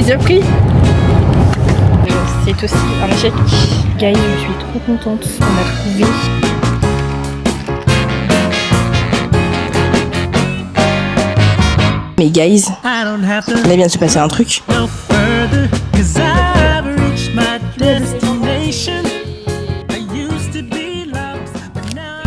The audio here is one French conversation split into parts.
surpris. C'est aussi un échec. Guys, je suis trop contente. On a trouvé. Mais guys, là vient de se passer un truc.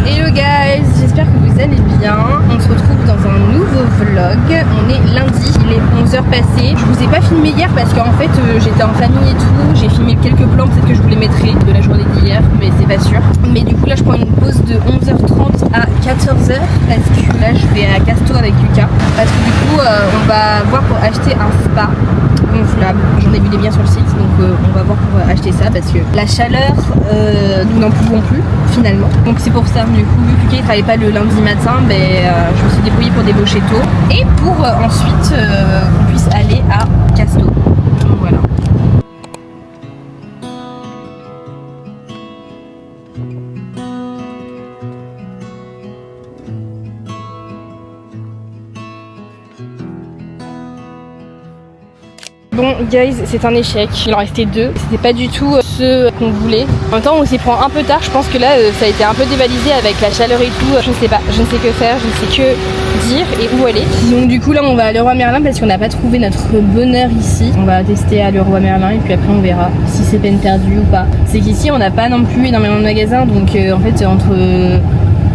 Hello guys, j'espère que vous allez bien. On se retrouve dans un nouveau vlog. On est lundi, il est 11h passées. Je vous ai pas filmé hier parce qu'en fait j'étais en famille et tout. J'ai filmé quelques plans, peut-être que je vous les mettrai de la journée d'hier, mais c'est pas sûr. Mais du coup là je prends une pause de 11h30 à 14h parce que là je vais à Casto avec Lucas. Parce que du coup on va voir pour acheter un spa gonflable. J'en ai vu des biens sur le site, donc on va voir pour acheter ça parce que la chaleur, nous n'en pouvons plus finalement. Donc c'est pour ça, du coup, vu que Lucas ne travaillait pas le lundi matin, je me suis débrouillée pour débaucher tôt et pour ensuite qu'on puisse aller à Casto. Donc voilà. Bon guys, c'est un échec, il en restait deux, c'était pas du tout ce qu'on voulait. En même temps on s'y prend un peu tard, je pense que là ça a été un peu dévalisé avec la chaleur et tout. Je ne sais pas, je ne sais que faire, je ne sais que dire et où aller. Donc du coup là on va à Leroy Merlin parce qu'on n'a pas trouvé notre bonheur ici. On va tester à Leroy Merlin et puis après on verra si c'est peine perdue ou pas. C'est qu'ici on n'a pas non plus énormément de magasins, donc en fait entre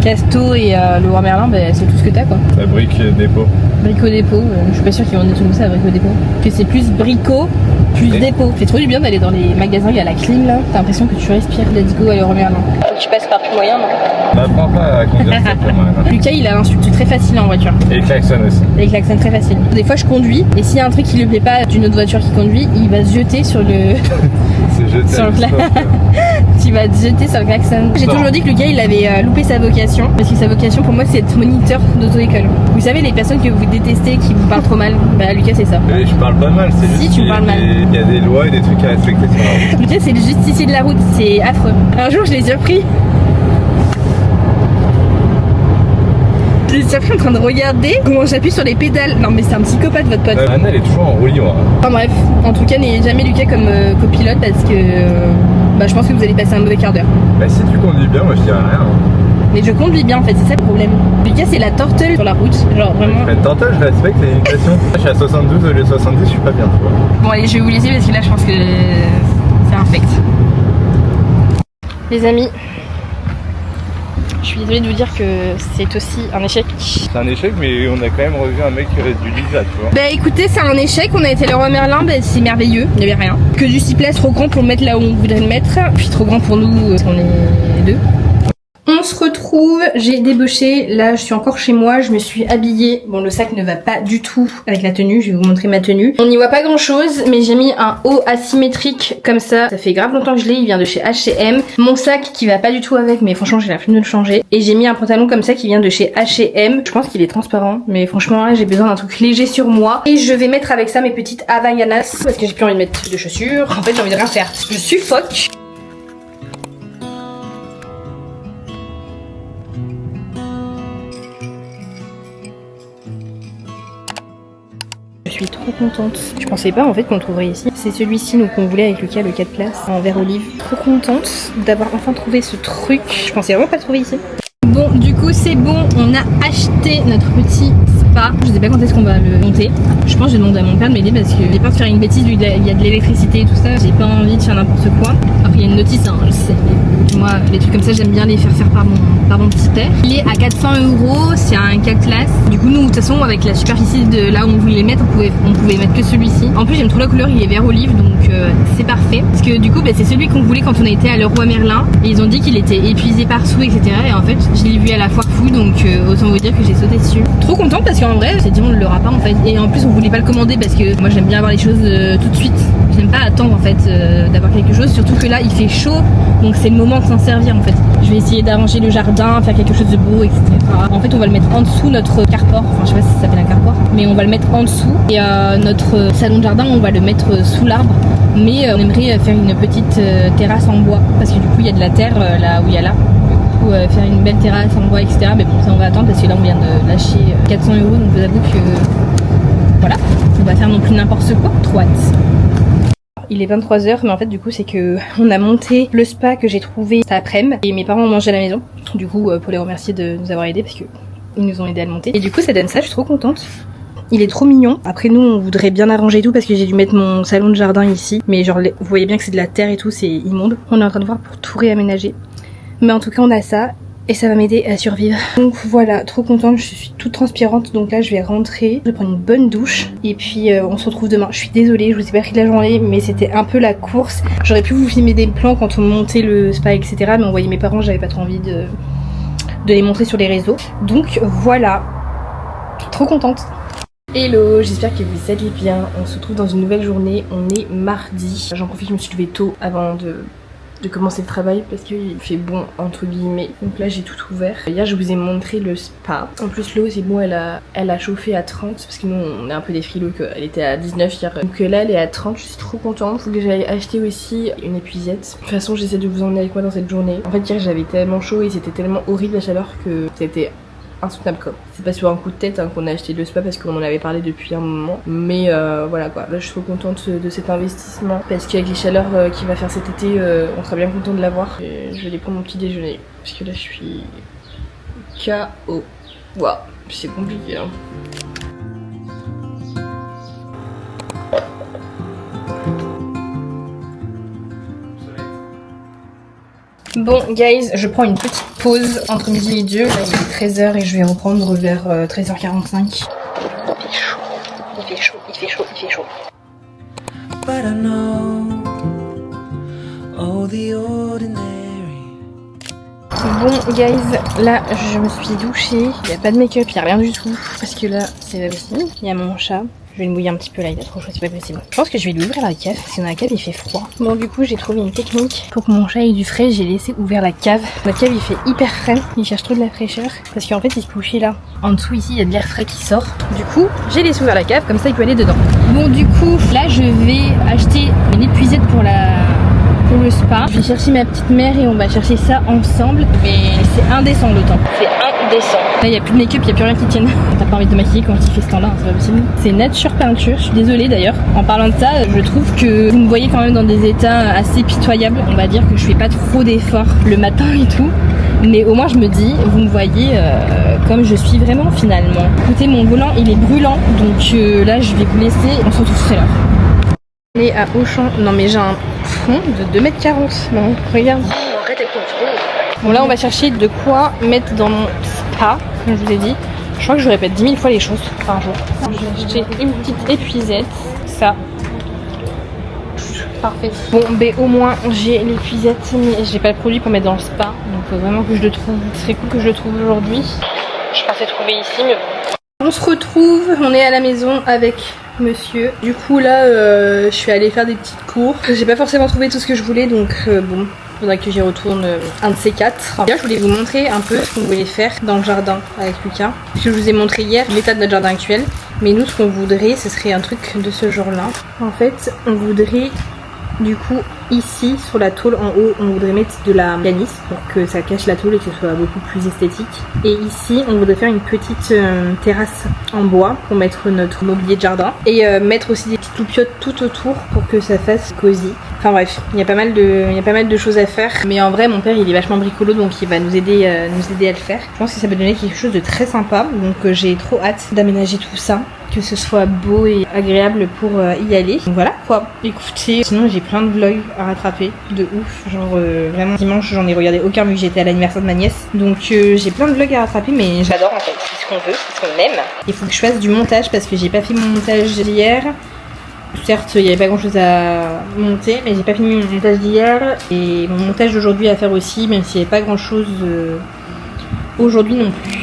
Casto et Leroy Merlin, c'est tout ce que t'as quoi. La brique dépôt. Brico dépôt, je suis pas sûre qu'ils vendent tout ça à Brico dépôt. Que c'est plus brico, plus dépôt. C'est trop du bien d'aller dans les magasins, il y a la clim là. T'as l'impression que tu respires, let's go à Leroy Merlin. Faut que tu passes par tout moyen, non? N'apprends pas à conduire ça pour moi. Lucas il a l'insulte très facile en voiture. Et klaxon aussi. Et les klaxons très facile. Des fois je conduis et s'il y a un truc qui lui plaît pas d'une autre voiture qui conduit, il va se jeter sur le. Sur le tu vas te jeter sur le klaxon. J'ai toujours dit que Lucas il avait loupé sa vocation. Parce que sa vocation pour moi c'est être moniteur d'auto-école. Vous savez les personnes que vous détestez qui vous parlent trop mal, Lucas c'est ça. Mais je parle pas mal, c'est juste. Si tu parles mal. Il y a des lois et des trucs à respecter sur la route. Lucas c'est le justicier de la route, c'est affreux. Un jour je l'ai surpris. Je l'ai surpris en train de regarder comment j'appuie sur les pédales. Non mais c'est un psychopathe votre pote. Anna elle est toujours en roue libre. Enfin bref, en tout cas n'ayez jamais Lucas comme copilote parce que je pense que vous allez passer un mauvais quart d'heure. Bah si tu conduis bien, moi je dirais rien. Mais je conduis bien en fait, c'est ça le problème. Lucas c'est la tortelle sur la route, genre vraiment. Une tortelle, je respecte les limitations. Je suis à 72 au lieu de 70, je suis pas bien tu vois. Bon allez je vais vous laisser parce que là je pense que c'est infect. Les amis, je suis désolée de vous dire que c'est aussi un échec. C'est un échec mais on a quand même revu un mec du Lisa tu vois. Bah écoutez c'est un échec, on a été à Leroy Merlin, c'est merveilleux, il n'y avait rien. Que du 6 places trop grand pour le mettre là où on voudrait le mettre, puis trop grand pour nous parce qu'on est deux. On se retrouve, j'ai débauché, là je suis encore chez moi, je me suis habillée. Bon le sac ne va pas du tout avec la tenue, je vais vous montrer ma tenue. On n'y voit pas grand chose, mais j'ai mis un haut asymétrique comme ça. Ça fait grave longtemps que je l'ai, il vient de chez H&M. Mon sac qui va pas du tout avec, mais franchement j'ai la flemme de le changer. Et j'ai mis un pantalon comme ça qui vient de chez H&M. Je pense qu'il est transparent, mais franchement là j'ai besoin d'un truc léger sur moi. Et je vais mettre avec ça mes petites Havaianas, parce que j'ai plus envie de mettre de chaussures. En fait j'ai envie de rien faire, je suffoque. Je suis trop contente. Je pensais pas en fait qu'on le trouverait ici. C'est celui-ci qu'on voulait avec Lucas, le 4 places en vert olive. Trop contente d'avoir enfin trouvé ce truc. Je pensais vraiment pas le trouver ici. Bon du coup c'est bon, on a acheté notre petit spa. Je sais pas quand est-ce qu'on va le monter. Je pense que je demande à mon père de m'aider parce que j'ai peur de faire une bêtise vu qu'il y a de l'électricité et tout ça. J'ai pas envie de faire n'importe quoi. Après il y a une notice, hein, je sais. Moi les trucs comme ça j'aime bien les faire par mon petit père. Il est à 400 €, c'est un 4 classes. Du coup nous de toute façon avec la superficie de là où on voulait les mettre on pouvait mettre que celui-ci. En plus j'aime trop la couleur, il est vert olive donc c'est parfait. Parce que du coup c'est celui qu'on voulait quand on était à Leroy Merlin. Et ils ont dit qu'il était épuisé par-dessous etc. Et en fait je l'ai vu à la foire fou donc autant vous dire que j'ai sauté dessus. Trop contente parce qu'en vrai c'est dit on ne l'aura pas en fait. Et en plus on voulait pas le commander parce que moi j'aime bien avoir les choses tout de suite. J'aime pas attendre en fait d'avoir quelque chose, surtout que là il fait chaud donc c'est le moment de s'en servir en fait. Je vais essayer d'arranger le jardin, faire quelque chose de beau etc. En fait on va le mettre en dessous notre carport, enfin je sais pas si ça s'appelle un carport, mais on va le mettre en dessous et notre salon de jardin on va le mettre sous l'arbre. Mais on aimerait faire une petite terrasse en bois parce que du coup il y a de la terre là où il y a là. Faire une belle terrasse en bois etc. Mais bon ça on va attendre parce que là on vient de lâcher 400 € donc je vous avoue que voilà, on va faire non plus n'importe quoi. Trop hâte. il est 23h, mais en fait du coup c'est que on a monté le spa que j'ai trouvé cet après-midi et mes parents ont mangé à la maison. Du coup pour les remercier de nous avoir aidés parce que ils nous ont aidé à le monter. Et du coup ça donne ça, je suis trop contente. Il est trop mignon. Après nous on voudrait bien arranger tout parce que j'ai dû mettre mon salon de jardin ici. Mais genre vous voyez bien que c'est de la terre et tout, c'est immonde. On est en train de voir pour tout réaménager. Mais en tout cas on a ça. Et ça va m'aider à survivre. Donc voilà, trop contente, je suis toute transpirante. Donc là je vais rentrer, je vais prendre une bonne douche. Et puis on se retrouve demain. Je suis désolée, je vous ai pas pris de la journée, mais c'était un peu la course. J'aurais pu vous filmer des plans quand on montait le spa, etc. Mais on voyait mes parents, j'avais pas trop envie de les montrer sur les réseaux. Donc voilà, trop contente. Hello, j'espère que vous allez bien. On se retrouve dans une nouvelle journée, on est mardi. J'en profite, je me suis levée tôt avant de commencer le travail parce qu'il fait bon entre guillemets. Donc là j'ai tout ouvert. Hier je vous ai montré le spa. En plus l'eau c'est bon, elle a chauffé à 30 parce que nous on est un peu des frileux, qu'elle était à 19 hier. Donc là elle est à 30, je suis trop contente. Faut que j'aille acheter aussi une épuisette. De toute façon j'essaie de vous emmener avec moi dans cette journée. En fait hier j'avais tellement chaud et c'était tellement horrible la chaleur que c'était insoutenable quoi. C'est pas sur un coup de tête qu'on a acheté le spa parce qu'on en avait parlé depuis un moment. Mais voilà quoi, là je suis trop contente de cet investissement parce qu'avec les chaleurs qu'il va faire cet été, on sera bien content de l'avoir. Je vais aller prendre mon petit déjeuner parce que là je suis KO. Waouh, c'est compliqué hein. Bon guys, je prends une petite pause entre midi et 2, là il est 13h et je vais reprendre vers 13h45. Il fait chaud. But I know all the ordinary. Bon guys, là je me suis douchée, il n'y a pas de make-up, il n'y a rien du tout, parce que là c'est pas possible, il y a mon chat. Je vais le mouiller un petit peu là, il a trop chaud, c'est pas possible. Je pense que je vais lui ouvrir la cave, parce que dans la cave il fait froid. Bon du coup j'ai trouvé une technique pour que mon chat ait du frais, j'ai laissé ouvert la cave. Notre cave il fait hyper frais, il cherche trop de la fraîcheur, parce qu'en fait il se couchait là. En dessous ici il y a de l'air frais qui sort. Du coup j'ai laissé ouvert la cave, comme ça il peut aller dedans. Bon du coup là je vais acheter une épuisette pour le spa. Je vais chercher ma petite mère et on va chercher ça ensemble. Mais c'est indécent le temps. C'est indécent. Là il n'y a plus de make-up, il n'y a plus rien qui tienne. T'as pas envie de maquiller quand il fait ce temps-là, hein, c'est pas possible. C'est Nature Peinture, je suis désolée d'ailleurs. En parlant de ça, je trouve que vous me voyez quand même dans des états assez pitoyables. On va dire que je fais pas trop d'efforts le matin et tout. Mais au moins je me dis, vous me voyez comme je suis vraiment finalement. Écoutez, mon volant il est brûlant. Donc là je vais vous laisser, on se retrouve tout à l'heure. Et à Auchan, non mais j'ai un fond de 2,40 m. Non, regarde. Arrête avec ton fond. Bon là on va chercher de quoi mettre dans mon spa, comme je vous ai dit. Je crois que je répète 10 000 fois les choses par jour. J'ai acheté une petite épuisette, ça. Parfait. Bon ben au moins j'ai l'épuisette, mais j'ai pas le produit pour mettre dans le spa. Donc faut vraiment que je le trouve. Ce serait cool que je le trouve aujourd'hui. Je pensais trouver ici mais bon. On se retrouve, on est à la maison avec monsieur. Du coup là je suis allée faire des petites courses. J'ai pas forcément trouvé tout ce que je voulais donc bon, faudra que j'y retourne un de ces quatre. Là je voulais vous montrer un peu ce qu'on voulait faire dans le jardin avec Lucas. Je vous ai montré hier l'état de notre jardin actuel. Mais nous ce qu'on voudrait ce serait un truc de ce genre là. En fait on voudrait du coup ici sur la tôle en haut on voudrait mettre de la canisse pour que ça cache la tôle et que ce soit beaucoup plus esthétique. Et ici on voudrait faire une petite terrasse en bois pour mettre notre mobilier de jardin. Et mettre aussi des petites loupiottes tout autour pour que ça fasse cosy. Enfin bref, il y a pas mal de choses à faire. Mais en vrai mon père il est vachement bricolo donc il va nous aider à le faire. Je pense que ça peut donner quelque chose de très sympa. Donc j'ai trop hâte d'aménager tout ça. Que ce soit beau et agréable pour y aller. Donc voilà quoi. Écoutez, sinon j'ai plein de vlogs à rattraper de ouf. Genre vraiment dimanche j'en ai regardé aucun vu que j'étais à l'anniversaire de ma nièce. Donc j'ai plein de vlogs à rattraper mais j'adore en fait. C'est ce qu'on veut, c'est ce qu'on aime. Il faut que je fasse du montage parce que j'ai pas fait mon montage d'hier. Certes il n'y avait pas grand chose à monter mais j'ai pas fini mon montage d'hier. Et mon montage d'aujourd'hui à faire aussi même s'il n'y avait pas grand chose aujourd'hui non plus.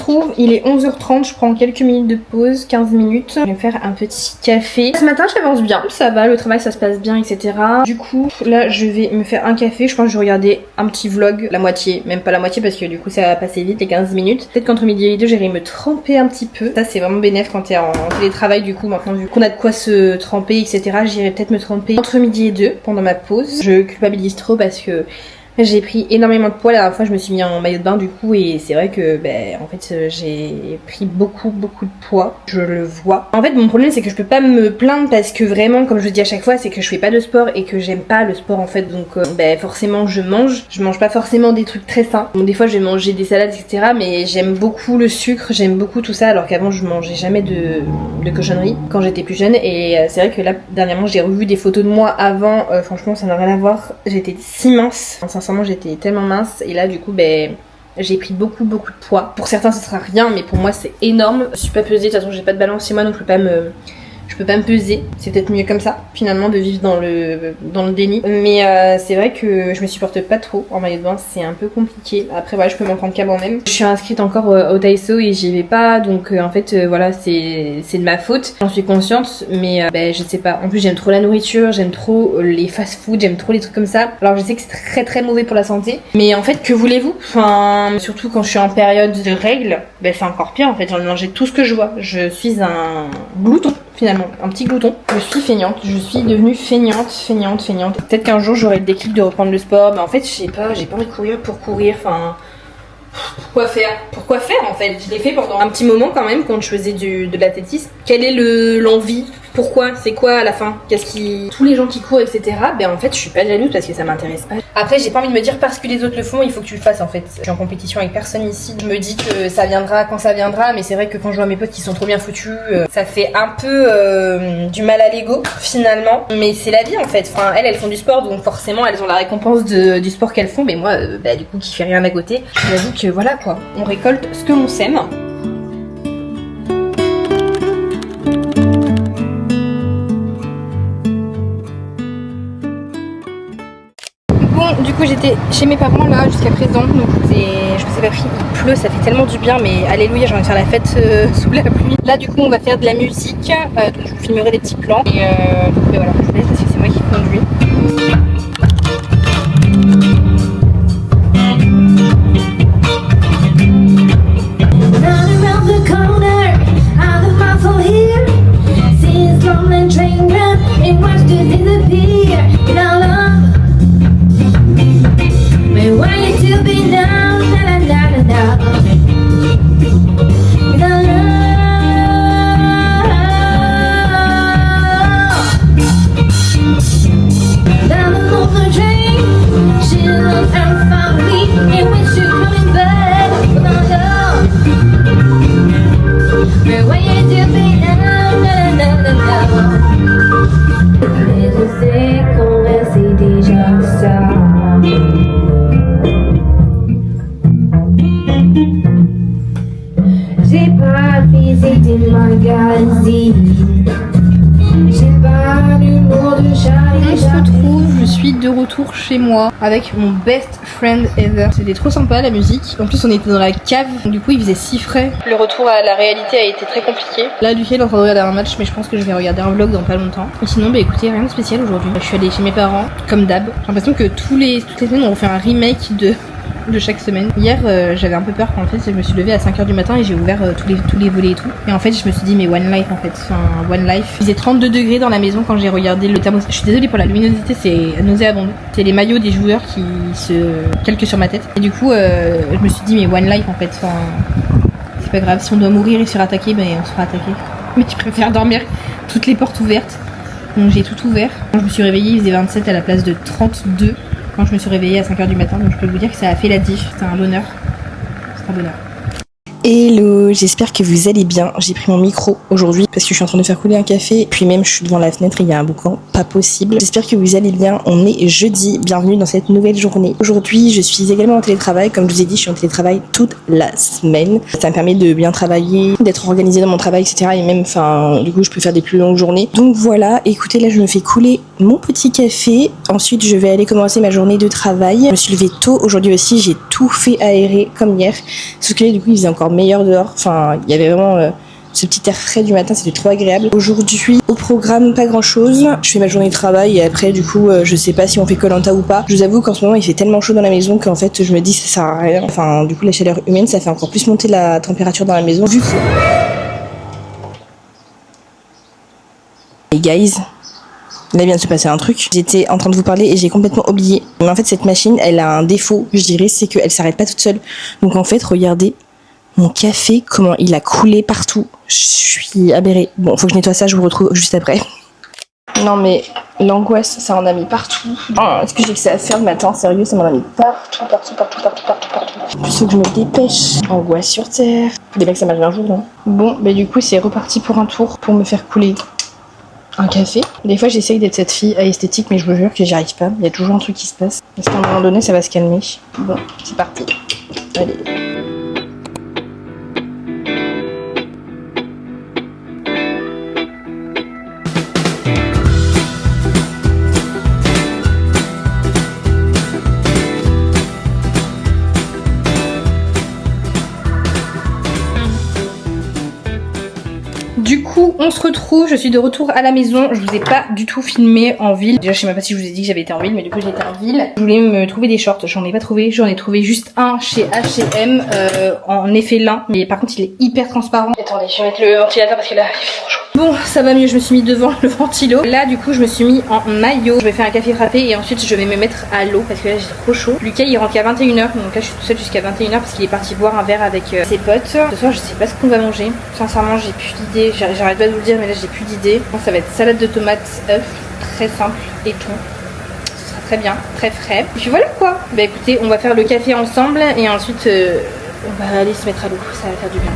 retrouve, il est 11h30, je prends quelques minutes de pause, 15 minutes. Je vais me faire un petit café. Ce matin j'avance bien, ça va, le travail ça se passe bien, etc. Du coup, là je vais me faire un café, je pense que je vais regarder un petit vlog, la moitié, même pas la moitié parce que du coup ça va passer vite les 15 minutes. Peut-être qu'entre midi et 2 j'irai me tremper un petit peu. Ça c'est vraiment bénéf quand t'es en télétravail du coup, maintenant vu qu'on a de quoi se tremper, etc. J'irai peut-être me tremper entre midi et 2 pendant ma pause. Je culpabilise trop parce que j'ai pris énormément de poids. La dernière fois je me suis mis en maillot de bain du coup et c'est vrai que en fait j'ai pris beaucoup de poids, je le vois. En fait mon problème c'est que je peux pas me plaindre parce que vraiment comme je le dis à chaque fois c'est que je fais pas de sport et que j'aime pas le sport en fait, donc forcément je mange pas forcément des trucs très sains. Bon, des fois je vais manger des salades etc, mais j'aime beaucoup le sucre, j'aime beaucoup tout ça alors qu'avant je mangeais jamais de cochonneries quand j'étais plus jeune et c'est vrai que là dernièrement j'ai revu des photos de moi avant, franchement ça n'a rien à voir, j'étais si mince. J'étais tellement mince et là du coup j'ai pris beaucoup de poids. Pour certains ce sera rien mais pour moi c'est énorme. Je suis pas pesée, de toute façon j'ai pas de balance chez moi donc je peux pas me peser. C'est peut-être mieux comme ça finalement de vivre dans le déni. Mais c'est vrai que je me supporte pas trop en maillot de bain, c'est un peu compliqué. Après voilà je peux m'en prendre qu'à moi-même. Je suis inscrite encore au Daiso et j'y vais pas donc en fait voilà c'est de ma faute. J'en suis consciente mais je sais pas. En plus j'aime trop la nourriture, j'aime trop les fast-food, j'aime trop les trucs comme ça. Alors je sais que c'est très mauvais pour la santé. Mais en fait que voulez-vous? Enfin surtout quand je suis en période de règles, c'est encore pire en fait. J'ai envie de manger tout ce que je vois. Je suis un glouton. Finalement, un petit glouton. Je suis feignante, je suis devenue feignante. Peut-être qu'un jour j'aurai le déclic de reprendre le sport, mais en fait je sais pas, j'ai pas envie de courir pour courir, enfin... Pourquoi faire en fait? Je l'ai fait pendant un petit moment quand même quand je faisais de l'athlétisme. Quelle est l'envie? Pourquoi? C'est quoi à la fin? Tous les gens qui courent etc. En fait je suis pas jalouse parce que ça m'intéresse pas. Après j'ai pas envie de me dire parce que les autres le font il faut que tu le fasses en fait. Je suis en compétition avec personne ici. Je me dis que ça viendra quand ça viendra, mais c'est vrai que quand je vois mes potes qui sont trop bien foutus, ça fait un peu du mal à l'ego finalement. Mais c'est la vie en fait. Enfin elles font du sport donc forcément elles ont la récompense du sport qu'elles font. Mais moi du coup qui fait rien à côté, j'avoue que voilà quoi, on récolte ce que l'on sème. Bon, du coup j'étais chez mes parents là jusqu'à présent, donc je vous ai pas pris, il pleut, ça fait tellement du bien, mais alléluia, j'ai envie de faire la fête sous la pluie. Là du coup on va faire de la musique, donc je vous filmerai des petits plans, et voilà, je vous laisse parce que c'est moi qui conduis. J'ai pas visité magazine. J'ai pas l'humour de Charlie. On se retrouve, je suis de retour chez moi avec mon best friend ever. C'était trop sympa la musique. En plus on était dans la cave, du coup il faisait si frais. Le retour à la réalité a été très compliqué. Là Lucas est en train de regarder un match, mais je pense que je vais regarder un vlog dans pas longtemps. Et sinon écoutez, rien de spécial aujourd'hui. Je suis allée chez mes parents, comme d'hab. J'ai l'impression que toutes les semaines on refait un remake de chaque semaine. Hier j'avais un peu peur quand en fait je me suis levée à 5h du matin et j'ai ouvert tous les volets et tout. Et en fait je me suis dit mais One Life en fait, One Life. Il faisait 32 degrés dans la maison quand j'ai regardé le thermostat. Je suis désolée pour la luminosité, c'est nauséabond. C'est les maillots des joueurs qui se calquent sur ma tête. Et du coup je me suis dit mais One Life en fait, c'est pas grave, si on doit mourir et se faire attaquer, on se fera attaquer. Mais tu préfères dormir toutes les portes ouvertes. Donc j'ai tout ouvert. Quand je me suis réveillée il faisait 27 à la place de 32. Quand je me suis réveillée à 5h du matin, donc je peux vous dire que ça a fait la diff, c'est un bonheur. C'est un bonheur. Hello, j'espère que vous allez bien. J'ai pris mon micro aujourd'hui parce que je suis en train de faire couler un café. Puis même je suis devant la fenêtre et il y a un boucan, pas possible. J'espère que vous allez bien. On est jeudi, bienvenue dans cette nouvelle journée. Aujourd'hui je suis également en télétravail. Comme je vous ai dit, je suis en télétravail toute la semaine. Ça me permet de bien travailler, d'être organisée dans mon travail, etc. Et même, du coup je peux faire des plus longues journées. Donc voilà, écoutez, là je me fais couler mon petit café. Ensuite je vais aller commencer ma journée de travail. Je me suis levée tôt aujourd'hui aussi, j'ai tout fait aérer comme hier. Sauf que là du coup il faisait encore meilleur dehors. Enfin, il y avait vraiment ce petit air frais du matin, c'était trop agréable. Aujourd'hui, au programme, pas grand chose. Je fais ma journée de travail et après, du coup, je sais pas si on fait Koh-Lanta ou pas. Je vous avoue qu'en ce moment, il fait tellement chaud dans la maison qu'en fait, je me dis ça sert à rien. Enfin, du coup, la chaleur humaine, ça fait encore plus monter la température dans la maison. Vu que... Et guys, là vient de se passer un truc. J'étais en train de vous parler et j'ai complètement oublié. Mais en fait, cette machine, elle a un défaut, je dirais, c'est qu'elle s'arrête pas toute seule. Donc en fait, regardez mon café, comment il a coulé partout. Je suis aberrée. Bon, faut que je nettoie ça, je vous retrouve juste après. Non mais l'angoisse, ça en a mis partout. Oh, est-ce que j'ai que ça à faire le matin? Sérieux, ça m'en a mis partout. Plus faut que je me dépêche. Angoisse sur terre. Des mecs, ça m'arrive un jour, non? Bon, bah du coup, c'est reparti pour un tour pour me faire couler un café. Des fois, j'essaye d'être cette fille esthétique, mais je vous jure que j'y arrive pas. Il y a toujours un truc qui se passe. Est-ce qu'à un moment donné, ça va se calmer? Bon, c'est parti. Allez. Du coup, on se retrouve, je suis de retour à la maison. Je vous ai pas du tout filmé en ville. Déjà, je sais même pas si je vous ai dit que j'avais été en ville, mais du coup, j'ai été en ville. Je voulais me trouver des shorts, j'en ai pas trouvé. J'en ai trouvé juste un chez H&M en effet lin. Mais par contre, il est hyper transparent. Attendez, je vais mettre le ventilateur parce que là, il fait trop chaud. Bon, ça va mieux, je me suis mis devant le ventilo. Là, du coup, je me suis mis en maillot. Je vais faire un café frappé et ensuite, je vais me mettre à l'eau parce que là, j'ai trop chaud. Lucas, il rentre qu'à 21h. Donc là, je suis toute seule jusqu'à 21h parce qu'il est parti boire un verre avec ses potes. Ce soir, je sais pas ce qu'on va manger. Sincèrement, j'ai plus d'idées. J'arrête pas de vous le dire, mais là, j'ai plus d'idées. Bon, ça va être salade de tomates, œufs, très simple et tout. Ce sera très bien, très frais. Et puis voilà quoi. Bah écoutez, on va faire le café ensemble et ensuite, on va aller se mettre à l'eau. Ça va faire du bien.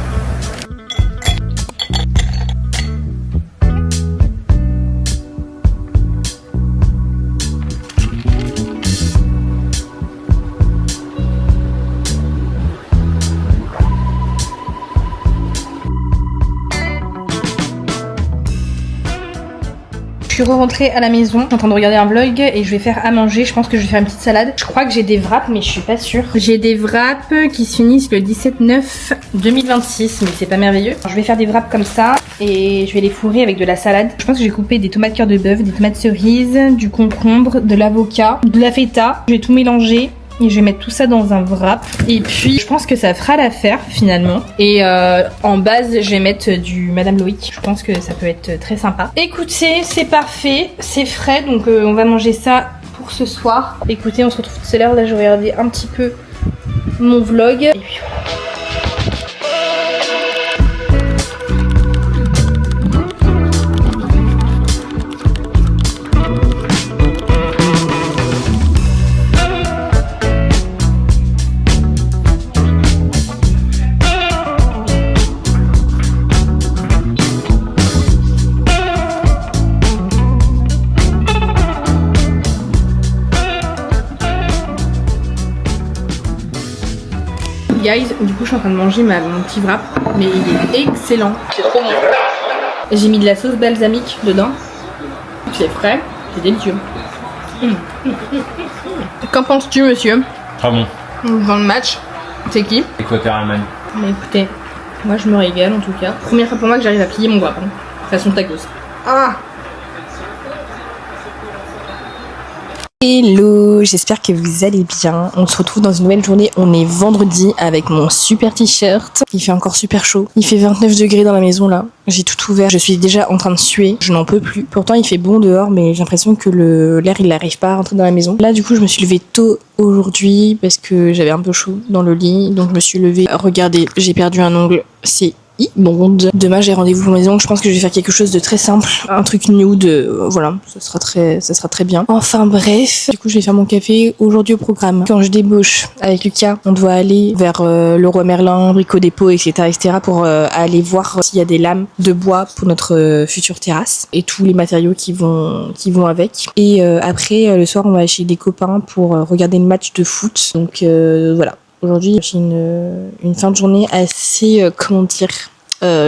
Je suis rentrée à la maison, je suis en train de regarder un vlog et je vais faire à manger. Je pense que je vais faire une petite salade. Je crois que j'ai des wraps, mais je suis pas sûre. J'ai des wraps qui se finissent le 17/9/2026, mais c'est pas merveilleux. Alors, je vais faire des wraps comme ça et je vais les fourrer avec de la salade. Je pense que j'ai coupé des tomates cœur de bœuf, des tomates cerises, du concombre, de l'avocat, de la feta. Je vais tout mélanger. Et je vais mettre tout ça dans un wrap. Et puis je pense que ça fera l'affaire finalement. Et en base je vais mettre du Madame Loïc. Je pense que ça peut être très sympa. Écoutez, c'est parfait, c'est frais. Donc on va manger ça pour ce soir. Écoutez, on se retrouve tout à l'heure. Là je vais regarder un petit peu mon vlog. Et puis voilà. Guys, du coup je suis en train de manger mon petit wrap, mais il est excellent. C'est trop bon. J'ai mis de la sauce balsamique dedans. C'est frais, c'est délicieux. Qu'en penses-tu, monsieur? Très bon. Dans le match, c'est qui? Équateur Allemagne. Mais écoutez, moi je me régale en tout cas. Première fois pour moi que j'arrive à plier mon wrap. Façon tacos. Ah! Hello, j'espère que vous allez bien. On se retrouve dans une nouvelle journée. On est vendredi avec mon super t-shirt. Il fait encore super chaud. Il fait 29 degrés dans la maison là. J'ai tout ouvert. Je suis déjà en train de suer. Je n'en peux plus. Pourtant il fait bon dehors, mais j'ai l'impression que l'air il n'arrive pas à rentrer dans la maison. Là du coup je me suis levée tôt aujourd'hui parce que j'avais un peu chaud dans le lit. Donc je me suis levée. Regardez, j'ai perdu un ongle. C'est immonde. Demain j'ai rendez-vous pour maison. Je pense que je vais faire quelque chose de très simple, un truc nude, voilà, ça sera très bien. Enfin bref, du coup je vais faire mon café aujourd'hui au programme. Quand je débauche avec Lucas, on doit aller vers Leroy Merlin, Brico Dépôt, etc. pour aller voir s'il y a des lames de bois pour notre future terrasse et tous les matériaux qui vont avec. Et après le soir on va chez des copains pour regarder le match de foot. Donc voilà. Aujourd'hui, j'ai une fin de journée assez,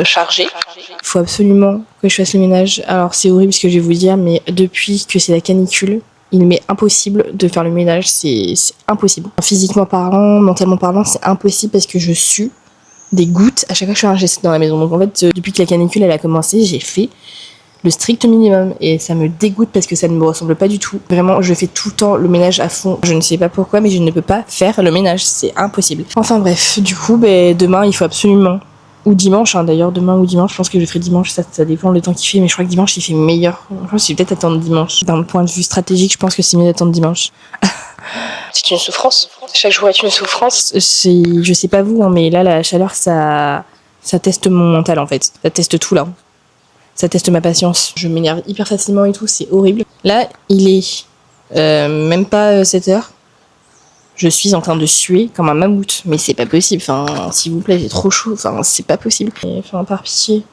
chargée. Il faut absolument que je fasse le ménage. Alors, c'est horrible ce que je vais vous dire, mais depuis que c'est la canicule, il m'est impossible de faire le ménage. C'est impossible. Physiquement parlant, mentalement parlant, c'est impossible parce que je sue des gouttes à chaque fois que je fais un geste dans la maison. Donc en fait, depuis que la canicule elle a commencé, j'ai fait le strict minimum et ça me dégoûte parce que ça ne me ressemble pas du tout. Vraiment, je fais tout le temps le ménage à fond. Je ne sais pas pourquoi, mais je ne peux pas faire le ménage, c'est impossible. Enfin bref, du coup, demain il faut absolument, ou dimanche d'ailleurs, demain ou dimanche, je pense que je ferai dimanche, ça dépend le temps qu'il fait, mais je crois que dimanche il fait meilleur. Je pense que je vais peut-être attendre dimanche. D'un point de vue stratégique, je pense que c'est mieux d'attendre dimanche. C'est une souffrance. Chaque jour est une souffrance. Je sais pas vous, mais là la chaleur ça teste mon mental en fait. Ça teste tout là. Ça teste ma patience. Je m'énerve hyper facilement et tout, c'est horrible. Là, il est même pas 7 heures. Je suis en train de suer comme un mammouth. Mais c'est pas possible. Enfin, s'il vous plaît, j'ai trop chaud. Enfin, c'est pas possible. Enfin, par pitié.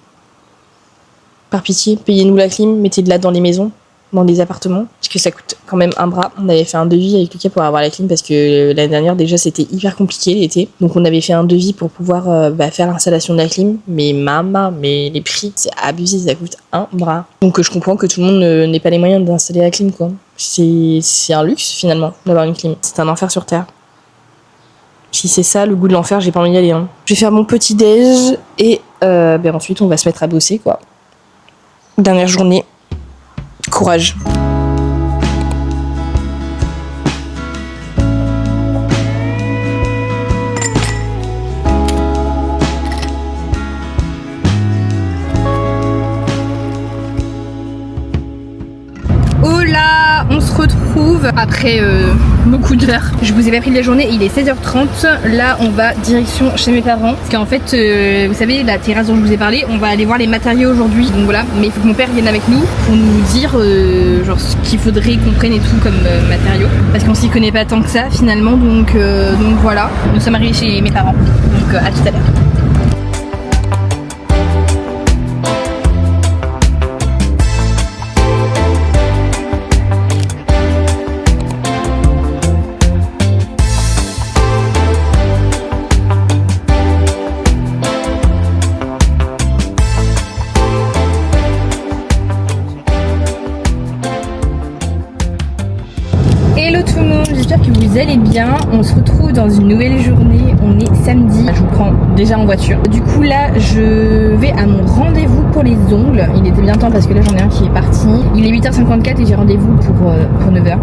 Par pitié, payez-nous la clim, mettez-la dans les maisons, dans les appartements. Parce que ça coûte quand même un bras. On avait fait un devis avec Lucas pour avoir la clim parce que l'année dernière, déjà, c'était hyper compliqué l'été. Donc, on avait fait un devis pour pouvoir faire l'installation de la clim. Mais mais les prix, c'est abusé, ça coûte un bras. Donc, je comprends que tout le monde n'ait pas les moyens d'installer la clim, quoi. C'est un luxe, finalement, d'avoir une clim. C'est un enfer sur Terre. Si c'est ça, le goût de l'enfer, j'ai pas envie d'y aller. Hein. Je vais faire mon petit déj et ensuite, on va se mettre à bosser, quoi. Dernière journée. Courage. Hola, on se retrouve après beaucoup d'heures. Je vous ai pas pris de la journée, il est 16h30. Là, on va direction chez mes parents. Parce qu'en fait, vous savez, la terrasse dont je vous ai parlé, on va aller voir les matériaux aujourd'hui. Donc voilà, mais il faut que mon père vienne avec nous pour nous dire genre ce qu'il faudrait qu'on prenne et tout comme matériaux. Parce qu'on s'y connaît pas tant que ça finalement. Donc voilà, nous sommes arrivés chez mes parents. Donc à tout à l'heure. Hello tout le monde, j'espère que vous allez bien. On se retrouve dans une nouvelle journée, on est samedi. Je vous prends déjà en voiture. Du coup là, je vais à mon rendez-vous pour les ongles. Il était bien temps parce que là j'en ai un qui est parti. Il est 8h54 et j'ai rendez-vous pour 9h.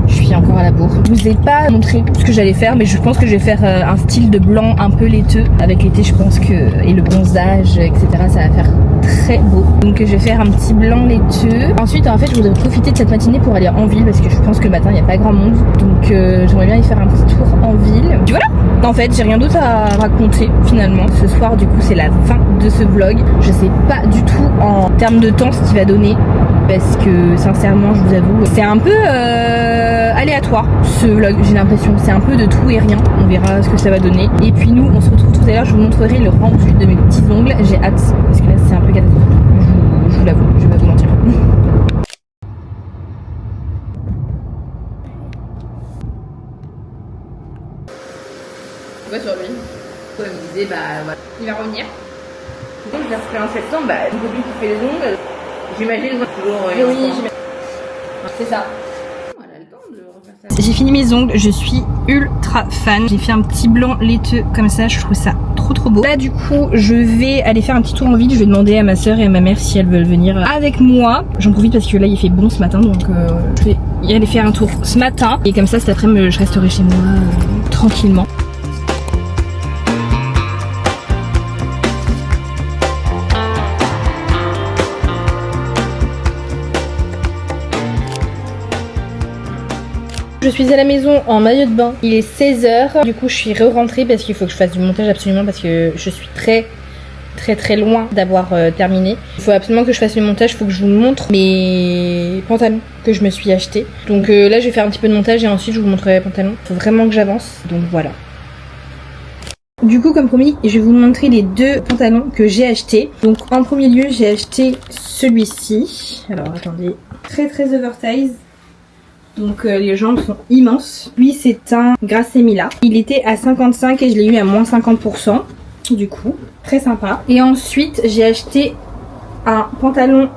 Je suis encore à la bourre. Je vous ai pas montré ce que j'allais faire, mais je pense que je vais faire un style de blanc un peu laiteux. Avec l'été, je pense que, et le bronzage, etc., ça va faire très beau. Donc je vais faire un petit blanc laiteux. Ensuite, en fait, je voudrais profiter de cette matinée pour aller en ville parce que je pense que le matin, il n'y a pas grand monde. Donc j'aimerais bien y faire un petit tour en ville. Puis voilà. En fait, j'ai rien d'autre à raconter finalement. Ce soir, du coup, c'est la fin de ce vlog. Je sais pas du tout en termes de temps ce qu'il va donner. Parce que sincèrement, je vous avoue, c'est un peu aléatoire ce vlog, j'ai l'impression. C'est un peu de tout et rien. On verra ce que ça va donner. Et puis nous, on se retrouve tout à l'heure. Je vous montrerai le rendu de mes petits ongles. J'ai hâte parce que là, c'est un peu catastrophique. Je vous l'avoue, je vais pas vous mentir. Ouais, sur lui. Ouais, me disait, voilà. Il va revenir. Donc, je l'ai refait en septembre. Une copine qui fait les ongles. J'imagine toujours. Oui, j'imagine. C'est ça. Voilà, le temps de refaire ça. J'ai fini mes ongles, je suis ultra fan. J'ai fait un petit blanc laiteux comme ça, je trouve ça trop beau. Là du coup je vais aller faire un petit tour en ville. Je vais demander à ma soeur et à ma mère si elles veulent venir avec moi. J'en profite parce que là il fait bon ce matin, donc je vais y aller faire un tour ce matin. Et comme ça cet après-midi je resterai chez moi tranquillement. Je suis à la maison en maillot de bain, il est 16h. Du coup je suis re-rentrée parce qu'il faut que je fasse du montage absolument parce que je suis très loin d'avoir terminé. Il faut absolument que je fasse le montage, il faut que je vous montre mes pantalons que je me suis achetés. Donc là je vais faire un petit peu de montage et ensuite je vous montrerai les pantalons. Il faut vraiment que j'avance, donc voilà. Du coup comme promis, je vais vous montrer les deux pantalons que j'ai achetés. Donc en premier lieu j'ai acheté celui-ci. Alors attendez, très oversize. Donc les jambes sont immenses. Lui c'est un Grassemila. Il était à 55 et je l'ai eu à moins 50%. Du coup, très sympa. Et ensuite j'ai acheté un pantalon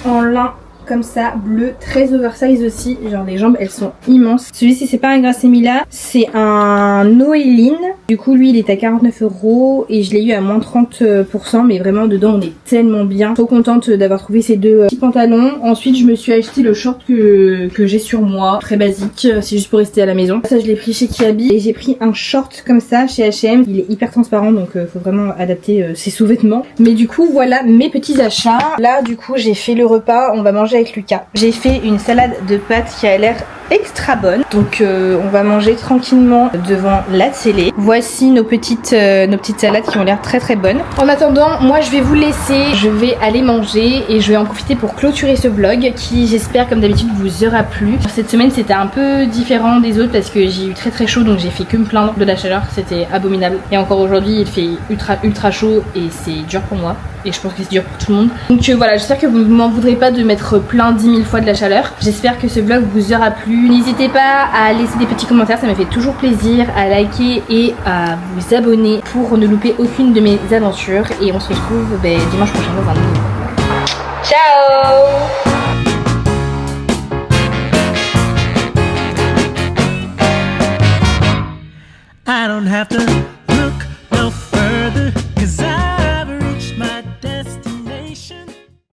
en lin comme ça, bleu, très oversize aussi. Genre les jambes elles sont immenses. Celui-ci c'est pas un Grasset Mila, c'est un Noéline. Du coup lui il est à 49 € et je l'ai eu à moins 30%, mais vraiment dedans on est tellement bien. Trop contente d'avoir trouvé ces deux petits pantalons. Ensuite je me suis acheté le short que j'ai sur moi, très basique, c'est juste pour rester à la maison. Ça je l'ai pris chez Kiabi et j'ai pris un short comme ça chez H&M. Il est hyper transparent donc faut vraiment adapter ses sous-vêtements. Mais du coup voilà mes petits achats. Là du coup j'ai fait le repas, on va manger avec Lucas. J'ai fait une salade de pâtes qui a l'air extra bonne. Donc on va manger tranquillement devant la télé. Voici nos petites salades qui ont l'air très très bonnes. En attendant, moi je vais vous laisser. Je vais aller manger et je vais en profiter pour clôturer ce vlog qui j'espère comme d'habitude vous aura plu. Cette semaine c'était un peu différent des autres parce que j'ai eu très très chaud donc j'ai fait que me plaindre de la chaleur. C'était abominable. Et encore aujourd'hui il fait ultra chaud et c'est dur pour moi. Et je pense que c'est dur pour tout le monde. Donc voilà, j'espère que vous ne m'en voudrez pas de m'être plaint 10 000 fois de la chaleur. J'espère que ce vlog vous aura plu. N'hésitez pas à laisser des petits commentaires, ça me fait toujours plaisir, à liker et à vous abonner pour ne louper aucune de mes aventures. Et on se retrouve dimanche prochain dans un nouveau vlog. Ciao! I don't have to look